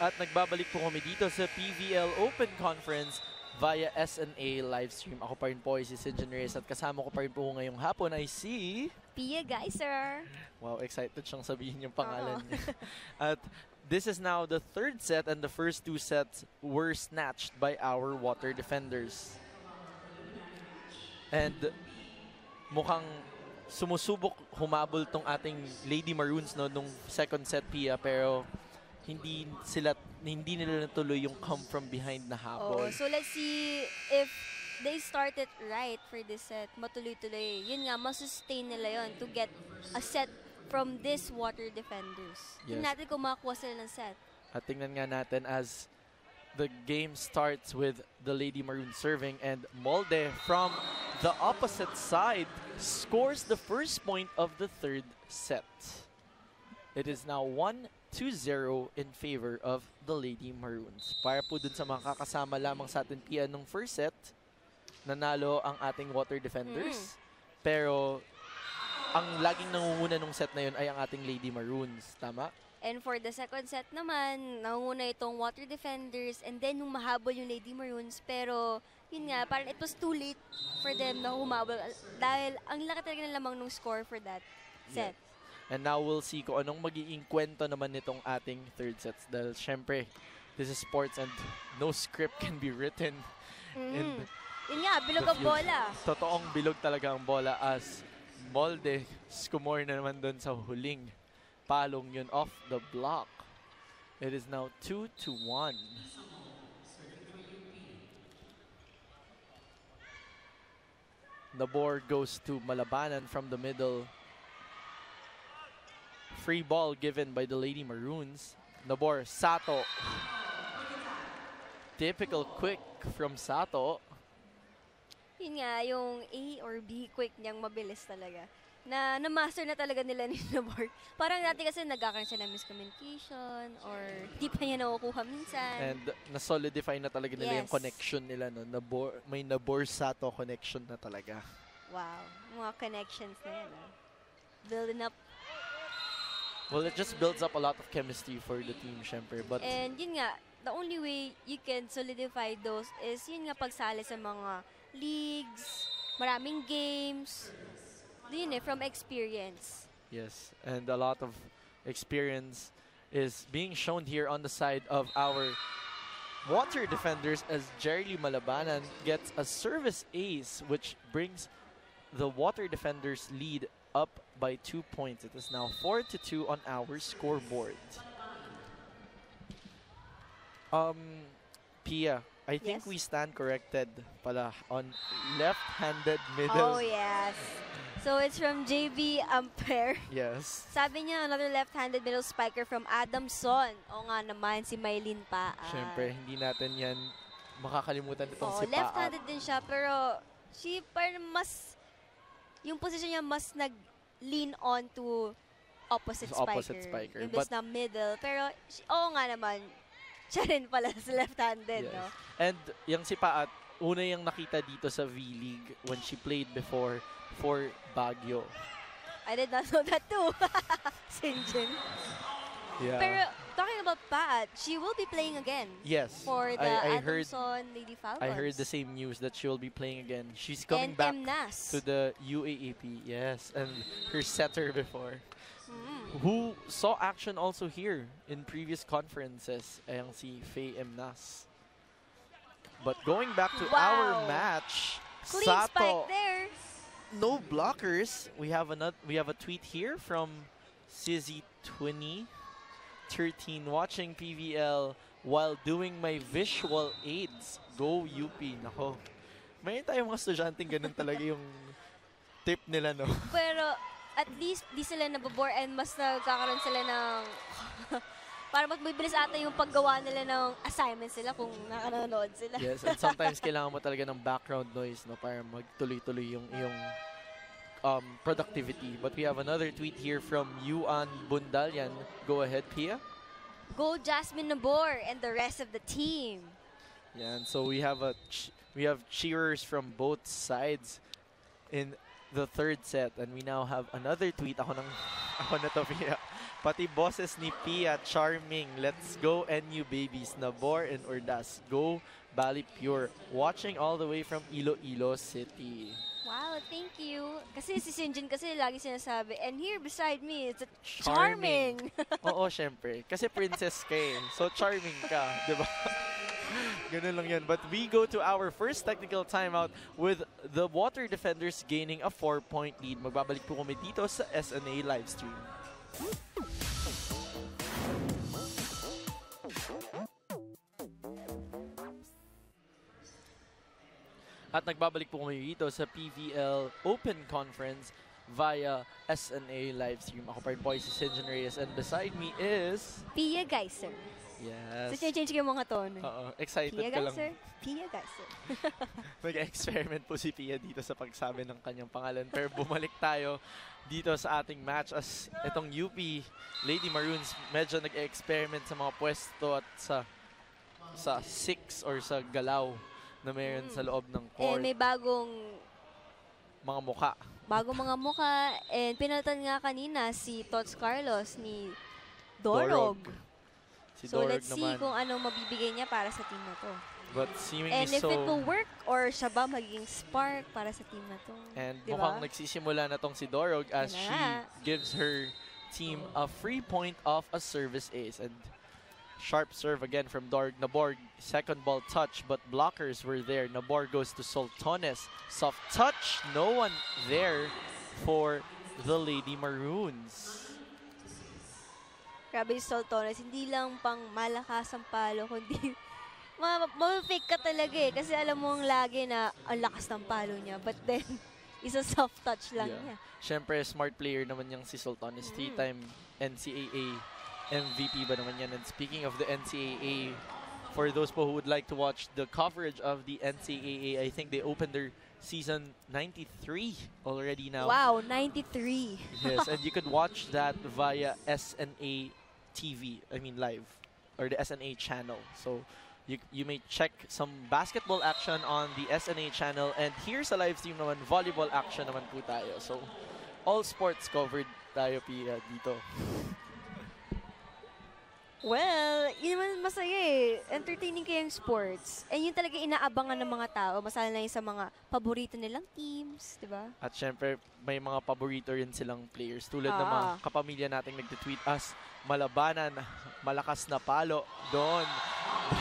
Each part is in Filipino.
at nagbabalik po kami dito sa PVL Open Conference via SNA livestream. Ako pa rin po ay si Sinjin Reyes at kasama ko pa rin po ngayong hapon ay si... Pia Geyser. Wow, excited siyang sabihin yung pangalan niya. At this is now the third set and the first two sets were snatched by our water defenders. And mukhang sumusubok humabol tong ating Lady Maroons no nung second set, Pia, pero hindi nila natuloy yung come from behind na habol. So let's see if they started right for this set. Matuloy-tuloy. Yun nga, masustain nila yon to get a set from this water defenders. Yes. Tingnan natin kung makakuha sila ng set. At tingnan nga natin as the game starts with the Lady Maroon serving and Molde from the opposite side scores the first point of the third set. It is now 1-0 in favor of the Lady Maroons. Para po dun sa mga kakasama lamang sa atin, Pia, nung first set, nanalo ang ating water defenders. Pero ang laging nangunguna nung set na yun ay ang ating Lady Maroons. Tama? And for the second set naman, nangunguna itong water defenders and then nung mahabol yung Lady Maroons. Pero yun nga, parang it was too late for them na humabol dahil ang laki talaga ng lamang nung score for that set. Yes. And now we'll see kung anong magiging kwento naman nitong ating third sets. Dahil syempre, this is sports and no script can be written. In yun nga, bilog ang bola. Totoong bilog talaga ang bola as Molde skumore na naman doon sa huling palong yun off the block. It is now 2-1. Nabor goes to Malabanan from the middle. Free ball given by the Lady Maroons. Nabor, Sato. Typical quick from Sato. Yun nga, yung A or B quick niyang mabilis talaga. Na-master na talaga nila ni Nabor. Parang dati kasi nagkakaroon sila ng miscommunication or di pa niya nakukuha minsan. And na-solidify na talaga nila yung connection nila. No? May Nabor-Sato connection na talaga. Wow. Mga connections na yan. Building up. Well, it just builds up a lot of chemistry for the team, syempre. But and yun nga, the only way you can solidify those is yun nga pagsali sa mga leagues, maraming games. Yun from experience. Yes, and a lot of experience is being shown here on the side of our water defenders as Jerry Malabanan gets a service ace, which brings the water defenders lead up by 2 points. It is now 4-2 on our scoreboard. Pia, I think we stand corrected pala on left-handed middle. Oh, yes. So it's from JB Ampere. Yes. Sabi niya, another left-handed middle spiker from Adamson. O nga naman, si Maylin Paa. Siyempre, hindi natin yan makakalimutan itong si Paa. Left-handed din siya, pero she parang mas, yung position niya mas nag-lean on to opposite spiker. Imbes na middle. Pero, oo nga naman, siya rin pala sa left-handed, yes. No? And yung si Paat, una yung nakita dito sa V-League when she played before for Baguio. I did not know that too. Sinjin. Yeah. Pero talking about Paat, she will be playing again. Yes. For the Adamson Lady Falcons. I heard the same news that she will be playing again. She's coming back to the UAAP. Yes, and her setter before. Who saw action also here in previous conferences, ayang si Faye Emnas. But going back to our match, clean Sato, spike there. No blockers. We have a tweet here from Sizzy2013 watching PVL while doing my visual aids. Go UP. Nako. Mayroon tayong mga estudyanteng ganun talaga yung tip nila, no? Pero at least di sila nabobore and mas nagkakaroon sila ng para mas mabilis ata yung paggawa nila ng assignments sila kung nakanonood sila. Yes, and sometimes kailangan mo talaga ng background noise, no, para magtuloy-tuloy yung productivity. But we have another tweet here from Yuan Bundalian. Go ahead, Pia. Go Jasmine Nabor and the rest of the team. Yeah, and so we have cheerers from both sides in the third set, and we now have another tweet. Ako na to, Pia. Pati bosses ni Pia, charming. Let's go NU babies. Nabor and Ordas. Go Bali Pure. Watching all the way from Iloilo City. Wow, thank you. Kasi si Sinjin kasi lagi sinasabi, and here beside me, it's a charming. Oo, syempre. Kasi princess ka eh. So charming ka, di ba? Ganun lang yan. But we go to our first technical timeout with the Water Defenders gaining a 4-point lead. Magbabalik po kami dito sa SNA livestream. At nagbabalik po kami dito sa PVL Open Conference via SNA livestream. Ako pa rin po si Sinjin Reyes and beside me is... Pia Geyser. Yes. So, change ko yung mga tono. Oo, excited Pia ka lang. Pia Geyser. Nag-experiment po si Pia dito sa pagsabi ng kanyang pangalan. Pero bumalik tayo dito sa ating match as itong UP Lady Maroons medyo nag-experiment sa mga pwesto at sa 6 or sa galaw na mayroon sa loob ng court. And may bagong mga muka. Bagong mga muka. And pinalitan nga kanina si Tots Carlos ni Dorog. Si so Dorog let's see naman. kung anong mabibigay niya para sa team na to. But seemingly and if it will work or siya ba magiging spark para sa team na to. And diba? mukhang nagsisimula na tong si Dorog as she gives her team a free point off a service ace. And sharp serve again from Dorog. Nabor, second ball touch, but blockers were there. Nabor goes to Soltones. Soft touch, no one there for the Lady Maroons. Grabe yung Soltones, hindi lang pang malakas ang palo, kundi ma-fake ka talaga eh. Kasi alam mo lagi na ang lakas ng palo niya. But then, isa soft touch lang niya. Siyempre, smart player naman yung si Soltones. 3-time NCAA MVP ba naman yan? And speaking of the NCAA, for those po who would like to watch the coverage of the NCAA, I think they opened their season 93 already now. Wow, 93. Yes, and you could watch that via SNA TV, I mean live, or the SNA channel. So you may check some basketball action on the SNA channel, and here's a live stream naman, volleyball action naman po tayo. So all sports covered tayo dito. Well, yun naman masaya eh. Entertaining kayang sports. And yun talaga inaabangan ng mga tao. Masala na yun sa mga paborito nilang teams, di ba? At syempre, may mga paborito rin silang players. Tulad ng mga kapamilya nating nagtitweet us, Malabanan, malakas na palo doon.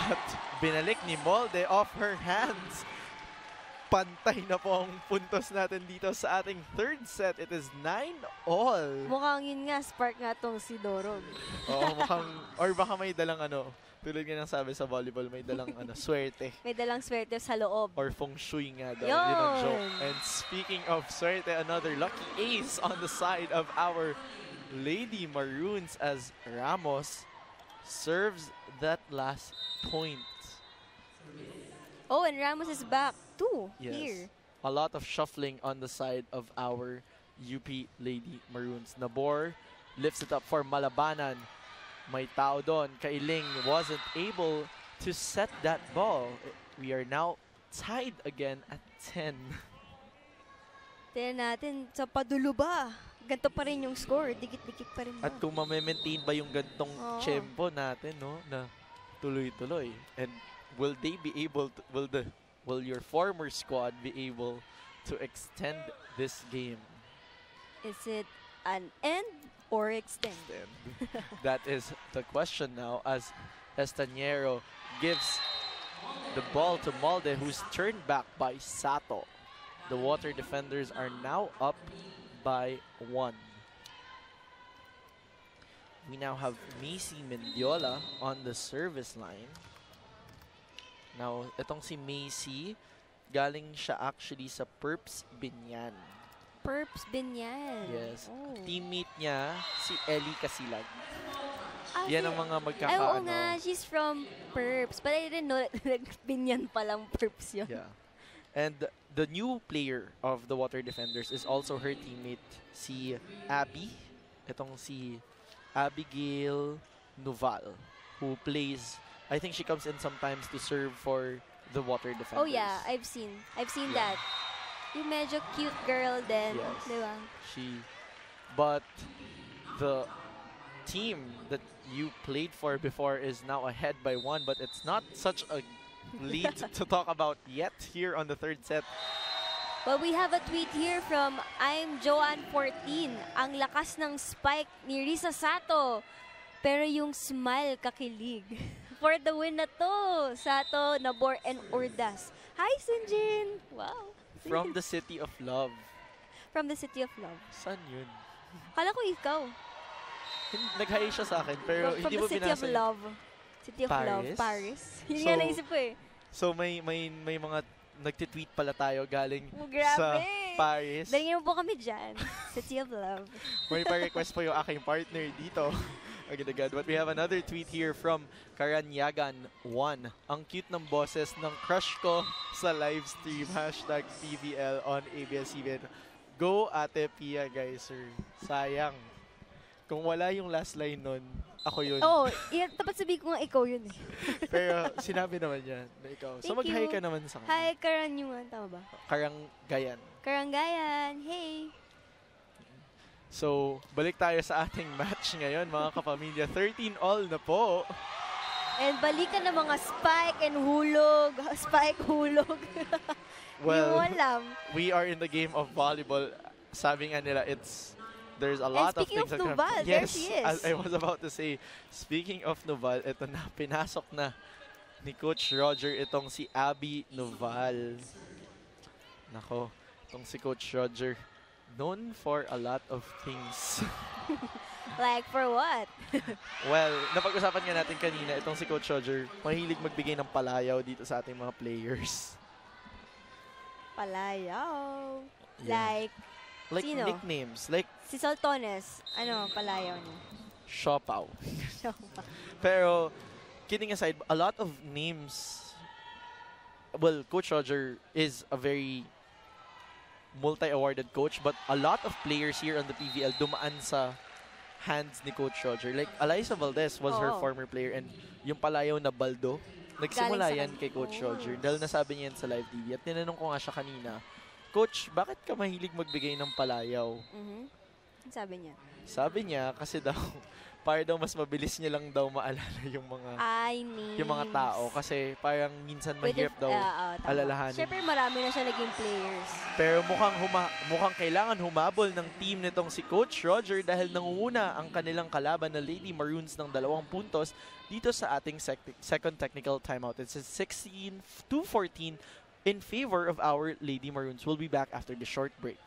But binalik ni Molde off her hands. Pantay na po ang puntos natin dito sa ating third set. It is 9-all. Mukhang yun nga, spark nga tong si Dorog. Oo, mukhang, or baka may dalang tulad nga ng sabi sa volleyball, may dalang swerte. May dalang swerte sa loob. Or feng shui nga daw. Yun ang joke. And speaking of swerte, another lucky ace on the side of our Lady Maroons as Ramos serves that last point. Oh, and Ramos is back too here. A lot of shuffling on the side of our UP Lady Maroons. Nabor lifts it up for Malabanan. May tao doon. Kailing wasn't able to set that ball. We are now tied again at 10. Tignan natin sa padulo ba? Ganito pa rin yung score. Dikit-dikit pa rin ba? At kung ma-maintain ba yung gantong tempo natin, no? Na tuloy-tuloy. And will they be able to, will your former squad be able to extend this game? Is it an end or extend? That is the question now as Estañero gives the ball to Molde, who's turned back by Sato. The Water Defenders are now up by 1. We now have Macy Mendiola on the service line. Now, itong si Macy, galing siya actually sa Perps Binyan. Perps Binyan? Yes. Oh. Teammate niya, si Ellie Casilag. Yan ang mga magkakaano. Oo nga, she's from Perps. But I didn't know that Binyan palang Perps yun. Yeah. And the new player of the Water Defenders is also her teammate, si Abby. Itong si Abigail Noval, who plays, I think she comes in sometimes to serve for the Water Defenders. Oh yeah, I've seen that. Yung medyo cute girl din, yes. di ba? But the team that you played for before is now ahead by 1, but it's not such a lead to talk about yet here on the third set. Well, we have a tweet here from I'm Joanne14. Ang lakas ng spike ni Risa Sato. Pero yung smile kakilig. For the win na to. Sato, Nabor, and Ordas. Hi, Sunjin! Wow. From the City of Love. From the City of Love. Saan yun? Kala ko ikaw. Nag-hi siya sa akin, pero from hindi mo City binasa. of Love. City of Love, Paris. Yun nga naisip ko eh. So may mga nagtitweet pala tayo galing sa Paris. Dalingin mo po kami dyan. City of Love. May pa-request po yung aking partner dito. Agad-agad. But we have another tweet here from Karanyagan1. Ang cute ng boses ng crush ko sa live stream. Hashtag PVL on ABS-CBN. Go Ate Pia, guys, sir. Sayang. Kung wala yung last line nun, ako yun. Oo, dapat sabihin ko nga ikaw yun eh. Pero sinabi naman niya na ikaw. So mag-hi ka naman sa kanya. Hi, Karanyuan. Tama ba? Karanggayan. Karanggayan. Hey. So, balik tayo sa ating match ngayon, mga kapamilya. 13-all na po. And balikan ng mga spike and hulog. Spike, hulog. Well, we are in the game of volleyball. Sabi nga nila, there's a lot of things that can happen. Yes, there she is. As I was about to say, speaking of Nuval, ito na, pinasok na ni Coach Roger itong si Abby Nuval. Nako, itong si Coach Roger, known for a lot of things. Like for what? Well, napag-usapan nga natin kanina, itong si Coach Roger, mahilig magbigay ng palayaw dito sa ating mga players. Palayaw? Yeah. Like sino? Nicknames. Like si Soltones. Ano, palayaw niya? Siopaw. Pero, kidding aside, a lot of names. Well, Coach Roger is a very multi-awarded coach, but a lot of players here on the PVL dumaan sa hands ni Coach Roger. Like, Alyssa Valdez was her former player, and yung palayaw na baldo, nagsimula yan kay Coach Roger. Dahil nasabi niya yan sa live TV. At tinanong ko nga siya kanina, Coach, bakit ka mahilig magbigay ng palayaw? Sabi niya? Sabi niya, kasi daw, para daw mas mabilis niya lang daw maalala yung mga tao. Kasi parang minsan mahirap daw alalahanin. Siyempre marami na siya naging players. Pero mukhang kailangan humabol ng team nitong si Coach Roger dahil nangunguna ang kanilang kalaban na Lady Maroons ng 2 puntos dito sa ating second technical timeout. It's 16-14 in favor of our Lady Maroons. We'll be back after the short break.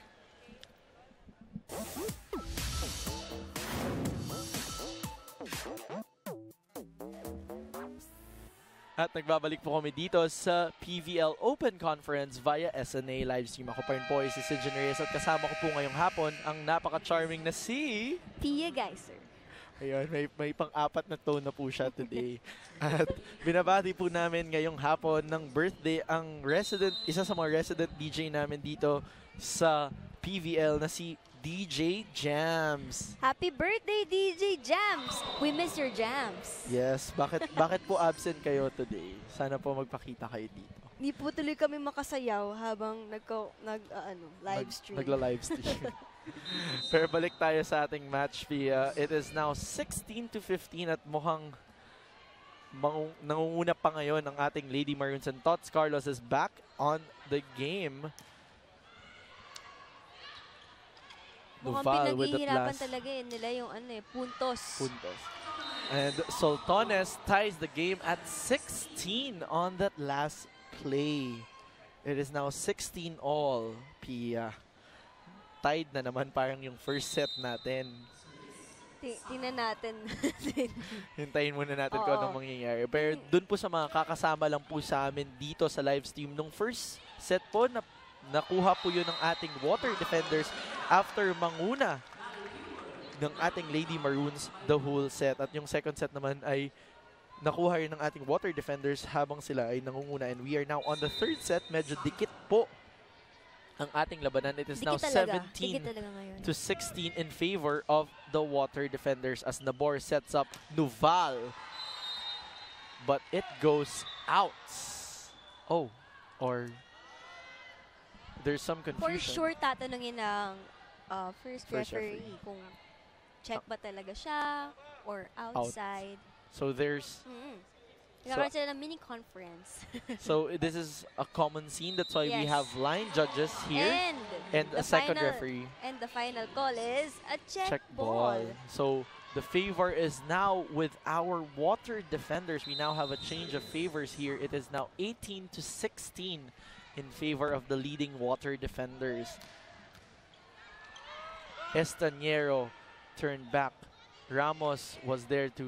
At nagbabalik po kami dito sa PVL Open Conference via SNA Livestream. Ako pa rin po si Sid Reyes at kasama ko po ngayong hapon ang napaka-charming na si Pia Geiser. Ayun, may pang-apat na tone na po siya today. At binabati po namin ngayong hapon ng birthday ang isa sa mga resident DJ namin dito sa PVL na si DJ Jams. Happy birthday, DJ Jams! We miss your jams. Yes, bakit po absent kayo today? Sana po magpakita kayo dito. Hindi po tuloy kami makasayaw habang live stream. Nagla-live stream. Pero balik tayo sa ating match, Pia. It is now 16-15 at mukhang nangunguna pa ngayon ang ating Lady Maroons, and Tots Carlos is back on the game. Mukhang pinaghihirapan talaga nila yung puntos. And Soltones ties the game at 16 on that last play. It is now 16-all, Pia. Tied na naman parang yung first set natin. Tingnan natin. Hintayin muna natin kung anong mangyayari. Pero dun po sa mga kakasama lang po sa amin dito sa live stream, nung first set po, nakuha po yun ng ating water defenders after manguna ng ating Lady Maroons the whole set. At yung second set naman ay nakuha rin ng ating water defenders habang sila ay nangunguna. And we are now on the third set. Medyo dikit po ang ating labanan. It is now 17-16 in favor of the water defenders as Nabor sets up Nuval. But it goes out. Oh, or there's some confusion. For sure, tatanungin ng first referee kung check ba talaga siya or outside. So there's... Nagkakaroon sila ng mini conference. So this is a common scene. That's why we have line judges here and a second referee. And the final call is a check ball. So the favor is now with our water defenders. We now have a change of favors here. It is now 18-16 in favor of the leading water defenders. Estañero turned back. Ramos was there to...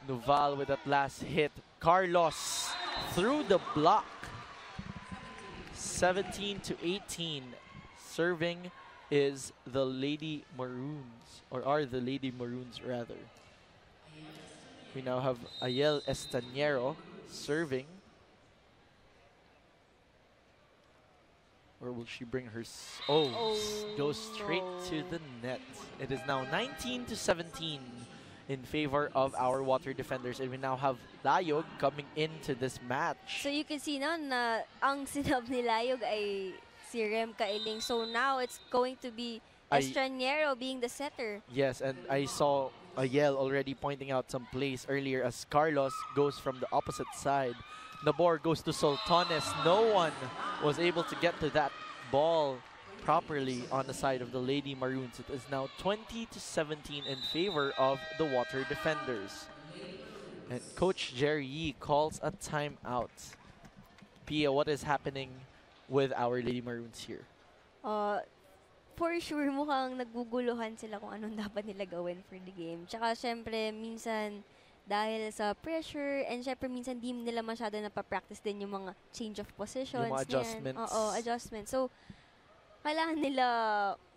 Nuval with that last hit. Carlos through the block. 17-18. Serving is the Lady Maroons, or are the Lady Maroons rather. We now have Ayel Estañero serving. Or will she bring her... Goes straight to the net. It is now 19-17. In favor of our water defenders, and we now have Layog coming into this match. So you can see now na ang sinab ni Layog ay si Rem Kailing. So now it's going to be Estañero being the setter. Yes, and I saw Ayel already pointing out some plays earlier as Carlos goes from the opposite side. Nabor goes to Sultanes. No one was able to get to that ball properly on the side of the Lady Maroons. It is now 20-17 in favor of the water defenders. And Coach Jerry Yee calls a timeout. Pia, what is happening with our Lady Maroons here? For sure, mukhang naguguluhan sila kung anong dapat nila gawin for the game. Tsaka syempre, minsan dahil sa pressure, and syempre minsan di nila masyado napapractice din yung mga change of positions. Yung mga adjustments. Adjustments. So, kailangan nila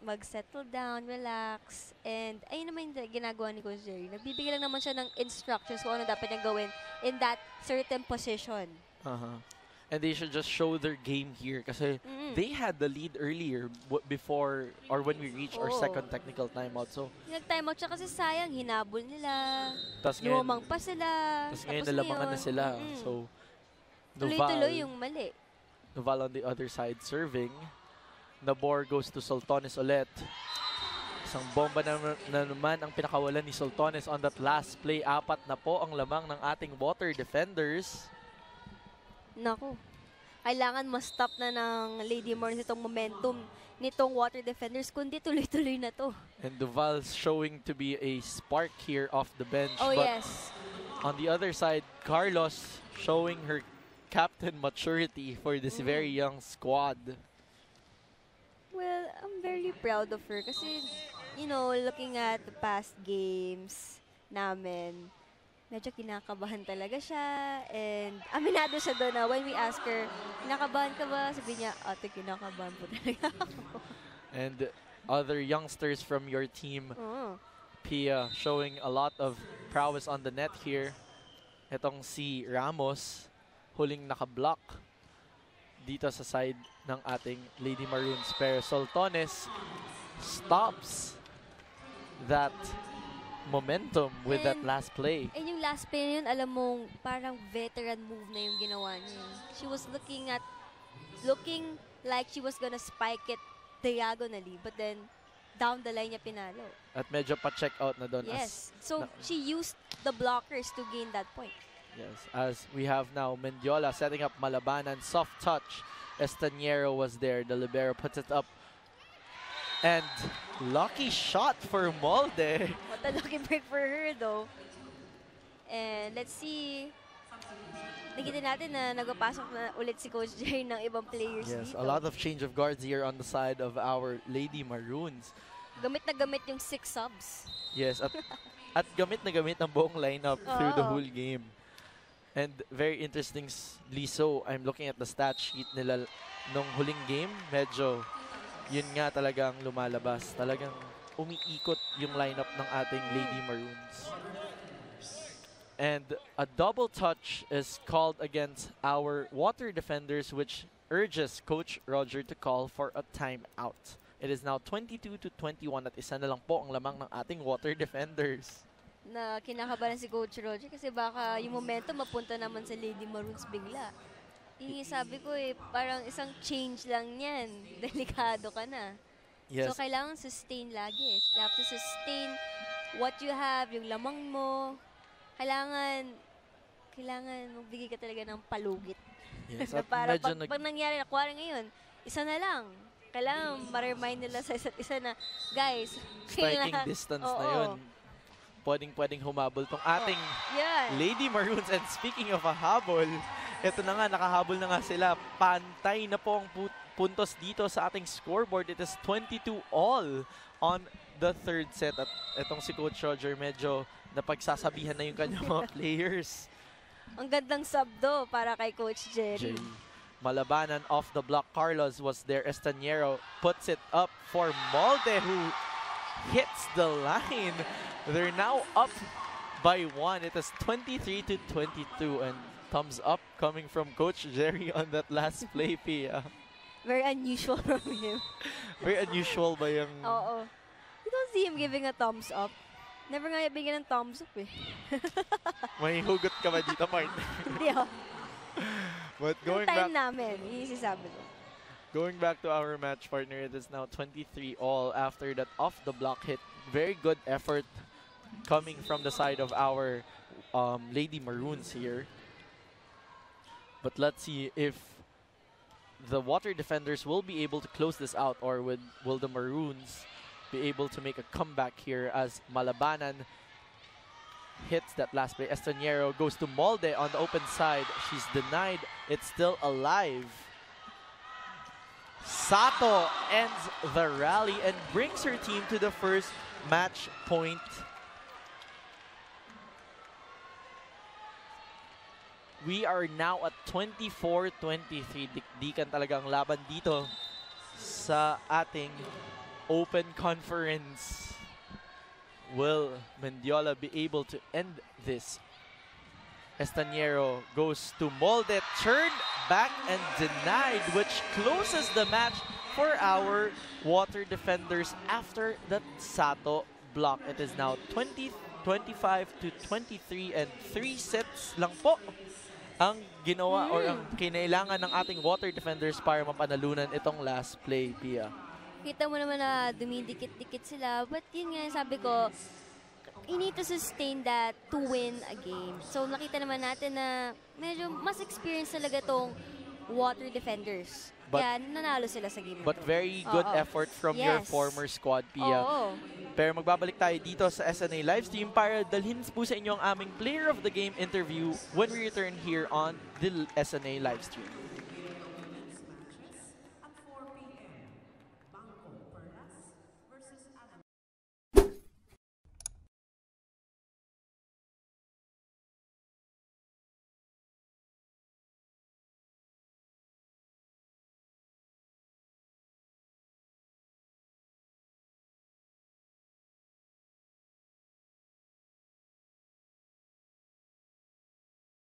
mag-settle down, relax, and ayun naman yung ginagawa ni Coach Jerry. Nagbibigay lang naman siya ng instructions kung ano dapat niyang gawin in that certain position. And they should just show their game here kasi they had the lead earlier before or when we reached our second technical timeout. So, nag-timeout siya kasi sayang, hinabol nila, lumang pa sila. Tapos ngayon nalamangan na sila. So, tuloy-tuloy yung mali. Nuval on the other side serving. Nabor goes to Sultanes ulit. Isang bomba na naman ang pinakawalan ni Sultanes on that last play. 4 na po ang lamang ng ating water defenders. Naku. Kailangan ma-stop na ng Lady Maroons itong momentum nitong water defenders, kundi tuloy-tuloy na to. And Duval's showing to be a spark here off the bench. Yes. On the other side, Carlos showing her captain maturity for this very young squad. Well, I'm very proud of her kasi, you know, looking at the past games namin, medyo kinakabahan talaga siya. And aminado siya doon na when we ask her, kinakabahan ka ba? Sabi niya, ate, kinakabahan po talaga ako. And other youngsters from your team, Pia, showing a lot of prowess on the net here. Itong si Ramos, huling nakablock dito sa side ng ating Lady Maroons. Pero Sultanes stops that momentum with that last play. And yung last play na yun, alam mong parang veteran move na yung ginawa niya. She was looking like she was gonna spike it diagonally, but then down the line niya pinalo. At medyo pa-check out na doon. Yes. So she used the blockers to gain that point. Yes, as we have now Mendiola setting up Malabanan, soft touch. Estañero was there. The libero puts it up. And lucky shot for Molde. What a lucky break for her though. And let's see. Nakita natin na nagpapasok na ulit si Coach Jerry ng ibang players dito. Yes, a lot of change of guards here on the side of our Lady Maroons. Gamit na gamit yung 6 subs. Yes, at gamit na gamit ang buong lineup through the whole game. And very interestingly so, I'm looking at the stat sheet nila nung huling game. Medyo yun nga talagang lumalabas. Talagang umiikot yung lineup ng ating Lady Maroons. And a double touch is called against our water defenders, which urges Coach Roger to call for a timeout. It is now 22-21 at isa na lang po ang lamang ng ating water defenders. Na kinakabahan si Coach Roger kasi baka yung momentum mapunta naman sa Lady Maroons bigla. Yung sabi ko parang isang change lang yan. Delikado ka na. Yes. So, kailangan sustain lagi. You have to sustain what you have, yung lamang mo, kailangan magbigay ka talaga ng palugit. Yes, na para pag nangyari, nakuha ngayon, isa na lang. Kailangan ma-remind nila sa isa't isa na, guys, striking distance na yun. Pwedeng humabol tong ating Lady Maroons. And speaking of a habol, ito na nga, nakahabol na nga sila. Pantay na po ang puntos dito sa ating scoreboard. It is 22-all on the third set. At itong si Coach Roger, medyo napagsasabihan na yung kanyang mga players. Ang gandang sabdo para kay Coach Jerry. Malabanan off the block. Carlos was there. Estaniero puts it up for Molde, who hits the line. They're now up by 1. It is 23-22. And thumbs up coming from Coach Jerry on that last play, Pia. Very unusual from him. Very unusual ba yung... Oo. You don't see him giving a thumbs up. Never nga bigyan ng thumbs up eh. May hugot ka ba dito, partner? Hindi ako. But going back... namin, yung isasabi ko. Going back to our match, partner, it is now 23-all after that off-the-block hit. Very good effort coming from the side of our Lady Maroons here. But let's see if the Water Defenders will be able to close this out, or will the Maroons be able to make a comeback here as Malabanan hits that last play. Estaniero goes to Molde on the open side. She's denied. It's still alive. Sato ends the rally and brings her team to the first match point. We are now at 24-23. Dikdikan talaga ang laban dito sa ating Open Conference. Will Mendiola be able to end this? Estaniero goes to Molde, turned back and denied, which closes the match for our Water Defenders after that Sato block. It is now 25-23 and 3 sets lang po ang ginawa or ang kinailangan ng ating Water Defenders para mapanalunan itong last play, Pia. Kita mo naman na dumidikit-dikit sila. But yun nga, sabi ko, you need to sustain that to win a game. So nakita naman natin na medyo mas experience talaga tong Water Defenders. Kaya nanalo sila sa game. But very good effort from your former squad, Pia. Pero magbabalik tayo dito sa SNA Livestream para dalhin po sa inyo ang aming Player of the Game interview when we return here on the SNA Livestream.